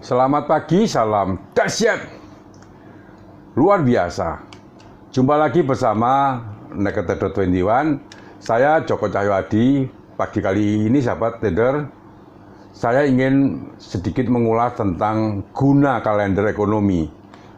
Selamat pagi, salam dahsyat. Luar biasa. Jumpa lagi bersama Naked Trader 21. Saya Joko Cahyoadi. Pagi kali ini sahabat trader, saya ingin sedikit mengulas tentang guna kalender ekonomi.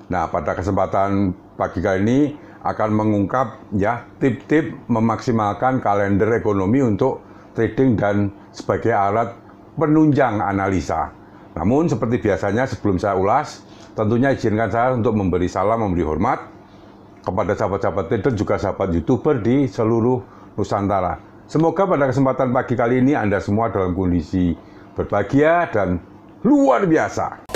Nah, pada kesempatan pagi kali ini akan mengungkap ya tip-tip memaksimalkan kalender ekonomi untuk trading dan sebagai alat penunjang analisa. Namun seperti biasanya sebelum saya ulas, tentunya izinkan saya untuk memberi salam, memberi hormat kepada sahabat-sahabat trader juga sahabat YouTuber di seluruh Nusantara. Semoga pada kesempatan pagi kali ini Anda semua dalam kondisi berbahagia dan luar biasa.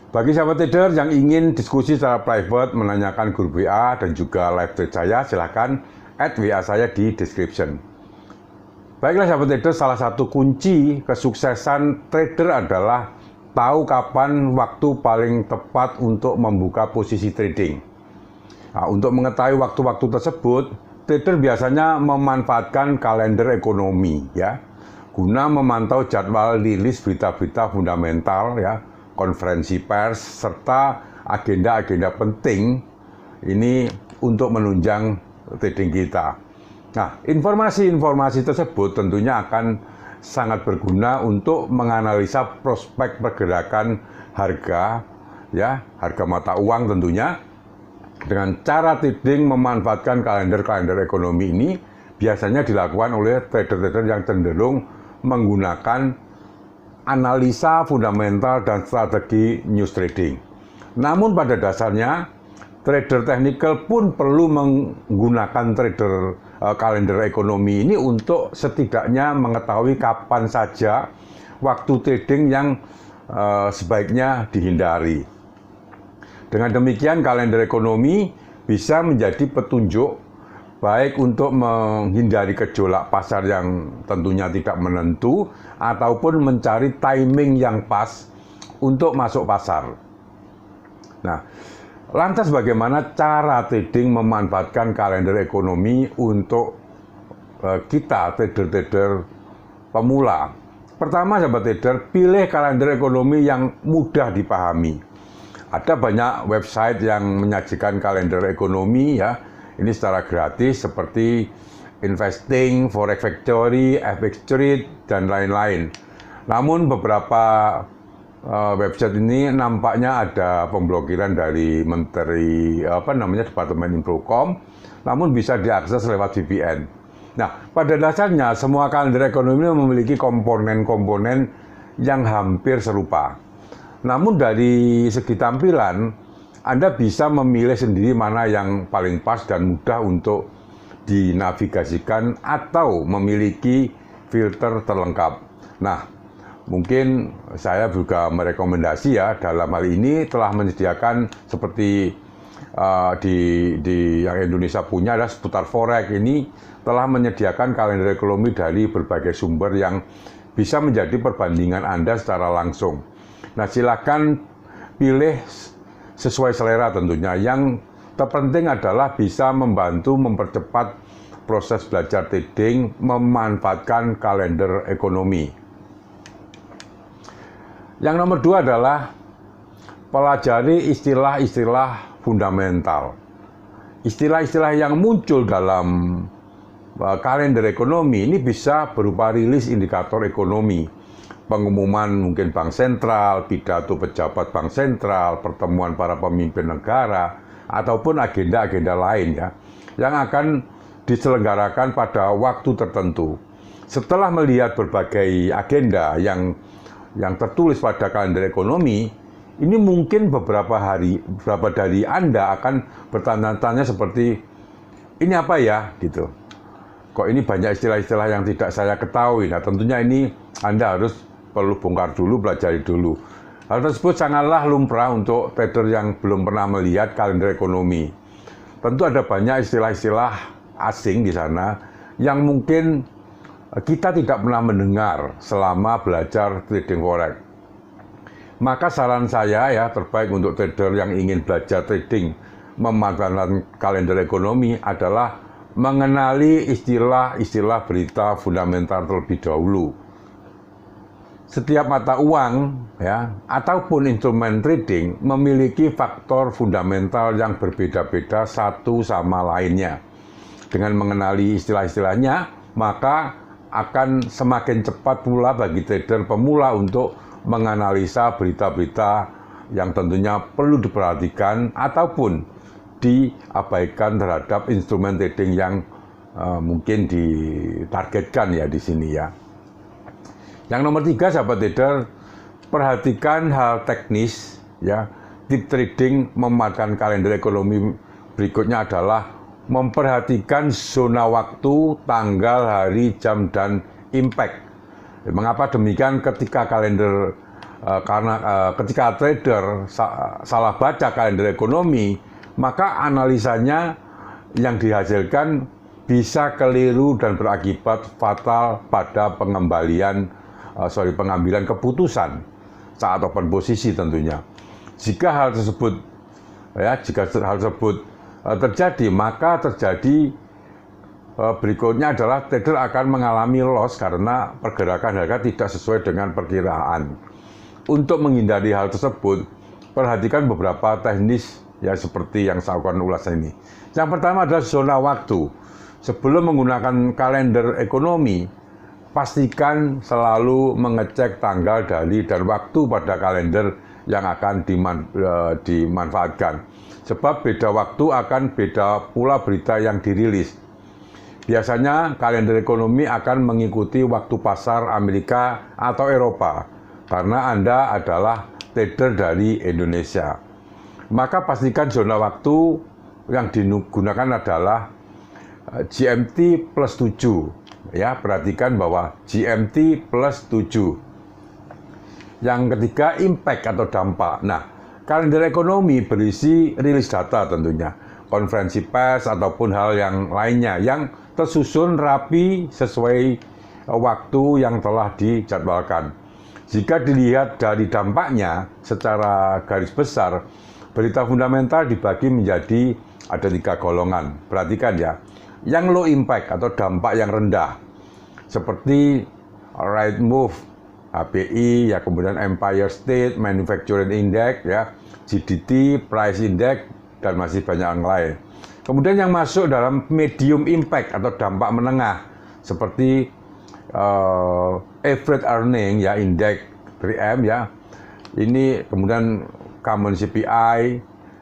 Bagi sahabat trader yang ingin diskusi secara private, menanyakan grup WA dan juga live trade saya, silahkan add WA saya di description. Baiklah sahabat trader, salah satu kunci kesuksesan trader adalah tahu kapan waktu paling tepat untuk membuka posisi trading. Nah, untuk mengetahui waktu-waktu tersebut, trader biasanya memanfaatkan kalender ekonomi ya, guna memantau jadwal rilis berita-berita fundamental ya, konferensi pers, serta agenda-agenda penting ini untuk menunjang trading kita. Nah, informasi-informasi tersebut tentunya akan sangat berguna untuk menganalisa prospek pergerakan harga, ya, harga mata uang tentunya. Dengan cara trading memanfaatkan kalender-kalender ekonomi ini biasanya dilakukan oleh trader-trader yang cenderung menggunakan analisa fundamental dan strategi news trading. Namun pada dasarnya trader technical pun perlu menggunakan kalender ekonomi ini untuk setidaknya mengetahui kapan saja waktu trading yang sebaiknya dihindari. Dengan demikian kalender ekonomi bisa menjadi petunjuk baik untuk menghindari gejolak pasar yang tentunya tidak menentu ataupun mencari timing yang pas untuk masuk pasar. Nah, lantas bagaimana cara trading memanfaatkan kalender ekonomi untuk kita trader-trader pemula? Pertama sahabat trader, pilih kalender ekonomi yang mudah dipahami. Ada banyak website yang menyajikan kalender ekonomi ya, ini secara gratis seperti Investing, Forex Factory, FX Trade, dan lain-lain. Namun beberapa website ini nampaknya ada pemblokiran dari Departemen Infocom, namun bisa diakses lewat VPN. Nah, pada dasarnya semua kalender ekonomi memiliki komponen-komponen yang hampir serupa. Namun dari segi tampilan, Anda bisa memilih sendiri mana yang paling pas dan mudah untuk dinavigasikan atau memiliki filter terlengkap. Nah, mungkin saya juga merekomendasi ya, dalam hal ini telah menyediakan seperti di yang Indonesia punya adalah seputar Forex ini telah menyediakan kalender ekonomi dari berbagai sumber yang bisa menjadi perbandingan Anda secara langsung. Nah, silakan pilih sesuai selera tentunya. Yang terpenting adalah bisa membantu mempercepat proses belajar trading memanfaatkan kalender ekonomi. Yang nomor dua adalah pelajari istilah-istilah fundamental. Istilah-istilah yang muncul dalam kalender ekonomi ini bisa berupa rilis indikator ekonomi, pengumuman mungkin bank sentral, pidato pejabat bank sentral, pertemuan para pemimpin negara, ataupun agenda-agenda lain ya, yang akan diselenggarakan pada waktu tertentu. Setelah melihat berbagai agenda yang tertulis pada kalender ekonomi, ini mungkin beberapa dari Anda akan bertanya-tanya seperti, ini apa ya? Gitu. Kok ini banyak istilah-istilah yang tidak saya ketahui. Nah, tentunya ini Anda harus perlu bongkar dulu, pelajari dulu. Hal tersebut sangatlah lumrah untuk trader yang belum pernah melihat kalender ekonomi. Tentu ada banyak istilah-istilah asing di sana yang mungkin kita tidak pernah mendengar selama belajar trading forex. Maka saran saya ya, terbaik untuk trader yang ingin belajar trading memanfaatkan kalender ekonomi adalah mengenali istilah-istilah berita fundamental terlebih dahulu. Setiap mata uang ya ataupun instrumen trading memiliki faktor fundamental yang berbeda-beda satu sama lainnya. Dengan mengenali istilah-istilahnya, maka akan semakin cepat pula bagi trader pemula untuk menganalisa berita-berita yang tentunya perlu diperhatikan ataupun diabaikan terhadap instrumen trading yang mungkin ditargetkan ya di sini ya. Yang nomor 3, sahabat trader, perhatikan hal teknis ya. Tip trading memanfaatkan kalender ekonomi berikutnya adalah memperhatikan zona waktu, tanggal, hari, jam, dan impact. Mengapa demikian? Ketika kalender ketika trader salah baca kalender ekonomi, maka analisanya yang dihasilkan bisa keliru dan berakibat fatal pada pengambilan keputusan saat open posisi tentunya. Jika hal tersebut terjadi, maka terjadi berikutnya adalah trader akan mengalami loss karena pergerakan harga tidak sesuai dengan perkiraan. Untuk menghindari hal tersebut, perhatikan beberapa teknis ya seperti yang saya akan ulas ini. Yang pertama adalah zona waktu. Sebelum menggunakan kalender ekonomi, pastikan selalu mengecek tanggal, hari, dan waktu pada kalender yang akan dimanfaatkan. Sebab beda waktu akan beda pula berita yang dirilis. Biasanya kalender ekonomi akan mengikuti waktu pasar Amerika atau Eropa, karena Anda adalah trader dari Indonesia. Maka pastikan zona waktu yang digunakan adalah GMT plus 7. Ya, perhatikan bahwa GMT plus 7. Yang ketiga, impact atau dampak. Nah, kalender ekonomi berisi rilis data tentunya, konferensi pers ataupun hal yang lainnya yang tersusun rapi sesuai waktu yang telah dijadwalkan. Jika dilihat dari dampaknya secara garis besar, berita fundamental dibagi menjadi ada 3 golongan. Perhatikan ya. Yang low impact atau dampak yang rendah seperti Rightmove, HPI, ya kemudian Empire State Manufacturing Index, ya GDT, Price Index, dan masih banyak yang lain. Kemudian yang masuk dalam medium impact atau dampak menengah seperti average earning ya indeks 3M ya. Ini kemudian common CPI,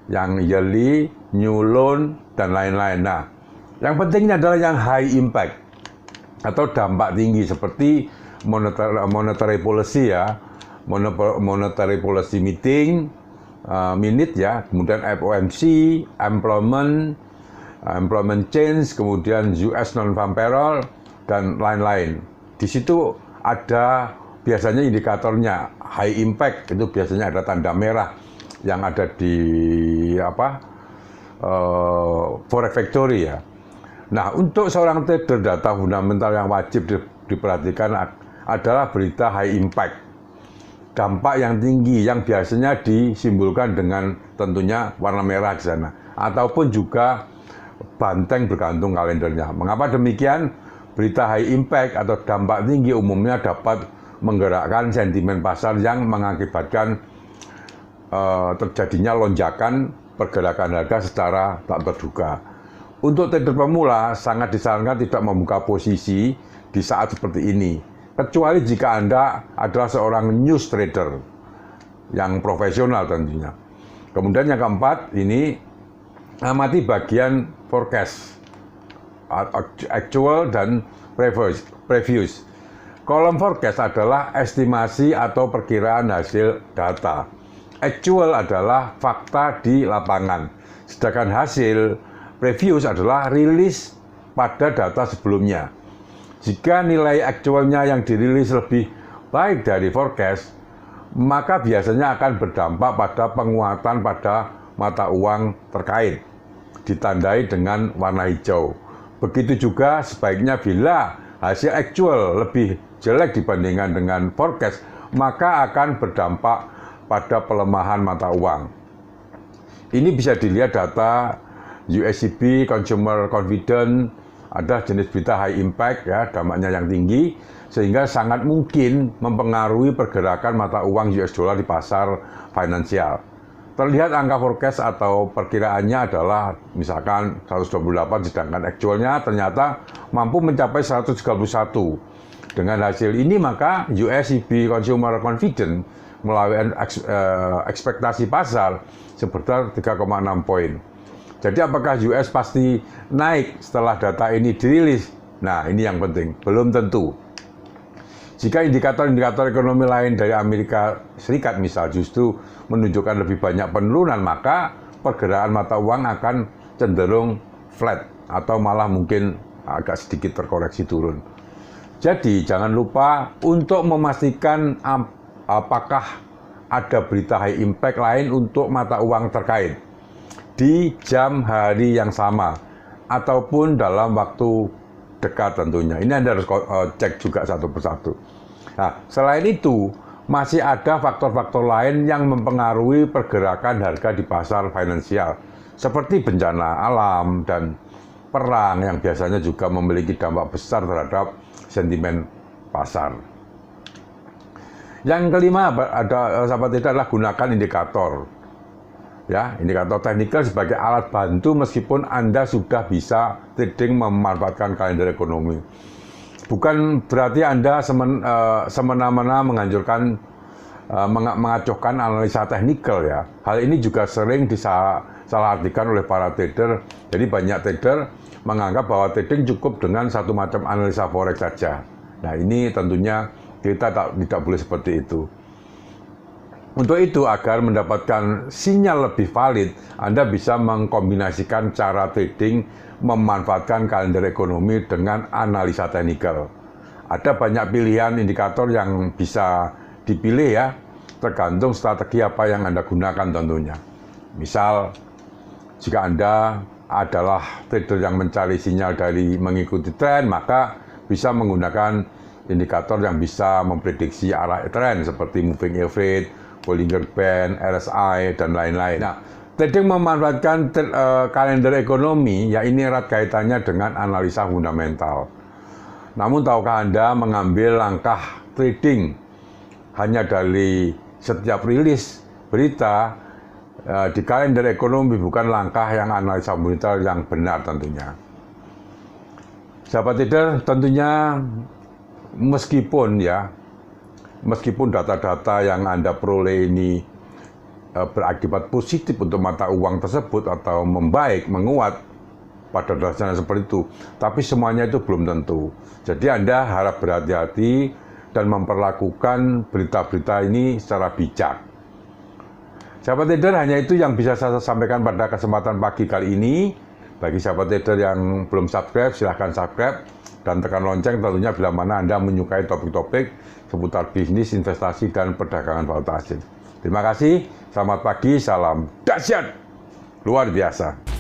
yang yearly, new loan, dan lain-lain. Nah, yang pentingnya adalah yang high impact atau dampak tinggi seperti monetary policy ya, monetary policy meeting, minute ya, kemudian FOMC, employment change, kemudian US non-farm payroll, dan lain-lain. Di situ ada biasanya indikatornya high impact, itu biasanya ada tanda merah yang ada di Forex Factory ya. Nah, untuk seorang trader, data fundamental yang wajib diperhatikan adalah berita high impact, dampak yang tinggi yang biasanya disimbolkan dengan tentunya warna merah di sana, ataupun juga banteng bergantung kalendernya. Mengapa demikian? Berita high impact atau dampak tinggi umumnya dapat menggerakkan sentimen pasar yang mengakibatkan terjadinya lonjakan pergerakan harga secara tak terduga. Untuk trader pemula, sangat disarankan tidak membuka posisi di saat seperti ini, kecuali jika Anda adalah seorang news trader yang profesional tentunya. Kemudian yang keempat, ini amati bagian forecast, actual dan previous. Kolom forecast adalah estimasi atau perkiraan hasil data. Actual adalah fakta di lapangan, sedangkan hasil previous adalah rilis pada data sebelumnya. Jika nilai aktualnya yang dirilis lebih baik dari forecast, maka biasanya akan berdampak pada penguatan pada mata uang terkait, ditandai dengan warna hijau. Begitu juga sebaiknya bila hasil actual lebih jelek dibandingkan dengan forecast, maka akan berdampak pada pelemahan mata uang. Ini bisa dilihat data USCB Consumer Confidence, ada jenis berita high impact ya, dampaknya yang tinggi, sehingga sangat mungkin mempengaruhi pergerakan mata uang US dollar di pasar finansial. Terlihat angka forecast atau perkiraannya adalah misalkan 128, sedangkan aktualnya ternyata mampu mencapai 131. Dengan hasil ini maka USCB Consumer Confidence melalui ekspektasi pasar sebesar 3,6 poin. Jadi apakah US pasti naik setelah data ini dirilis? Nah, ini yang penting, belum tentu. Jika indikator-indikator ekonomi lain dari Amerika Serikat misal justru menunjukkan lebih banyak penurunan, maka pergerakan mata uang akan cenderung flat atau malah mungkin agak sedikit terkoreksi turun. Jadi jangan lupa untuk memastikan apakah ada berita high impact lain untuk mata uang terkait di jam hari yang sama ataupun dalam waktu dekat tentunya. Ini Anda harus cek juga satu persatu. Nah, selain itu masih ada faktor-faktor lain yang mempengaruhi pergerakan harga di pasar finansial seperti bencana alam dan perang yang biasanya juga memiliki dampak besar terhadap sentimen pasar. Yang kelima, sahabat trader, adalah gunakan indikator. Ya, indikator teknikal sebagai alat bantu meskipun Anda sudah bisa trading memanfaatkan kalender ekonomi. Bukan berarti Anda semena-mena menganjurkan mengacuhkan analisa teknikal ya. Hal ini juga sering disalahartikan oleh para trader. Jadi banyak trader menganggap bahwa trading cukup dengan satu macam analisa forex saja. Nah, ini tentunya kita tidak boleh seperti itu. Untuk itu, agar mendapatkan sinyal lebih valid, Anda bisa mengkombinasikan cara trading memanfaatkan kalender ekonomi dengan analisa teknikal. Ada banyak pilihan indikator yang bisa dipilih ya, tergantung strategi apa yang Anda gunakan tentunya. Misal, jika Anda adalah trader yang mencari sinyal dari mengikuti tren, maka bisa menggunakan indikator yang bisa memprediksi arah tren seperti moving average, Bollinger Band, RSI, dan lain-lain. Nah, trading memanfaatkan kalender ekonomi, ya ini erat kaitannya dengan analisa fundamental. Namun, tahukah Anda mengambil langkah trading hanya dari setiap rilis berita di kalender ekonomi bukan langkah yang analisa fundamental yang benar tentunya. Sahabat trader, tentunya meskipun data-data yang Anda peroleh ini berakibat positif untuk mata uang tersebut atau membaik, menguat pada dasarnya seperti itu, tapi semuanya itu belum tentu. Jadi Anda harap berhati-hati dan memperlakukan berita-berita ini secara bijak. Sahabat trader, hanya itu yang bisa saya sampaikan pada kesempatan pagi kali ini. Bagi sahabat trader yang belum subscribe, silahkan subscribe dan tekan lonceng tentunya bila mana Anda menyukai topik-topik seputar bisnis, investasi, dan perdagangan valuta asing. Terima kasih, selamat pagi, salam dahsyat, luar biasa.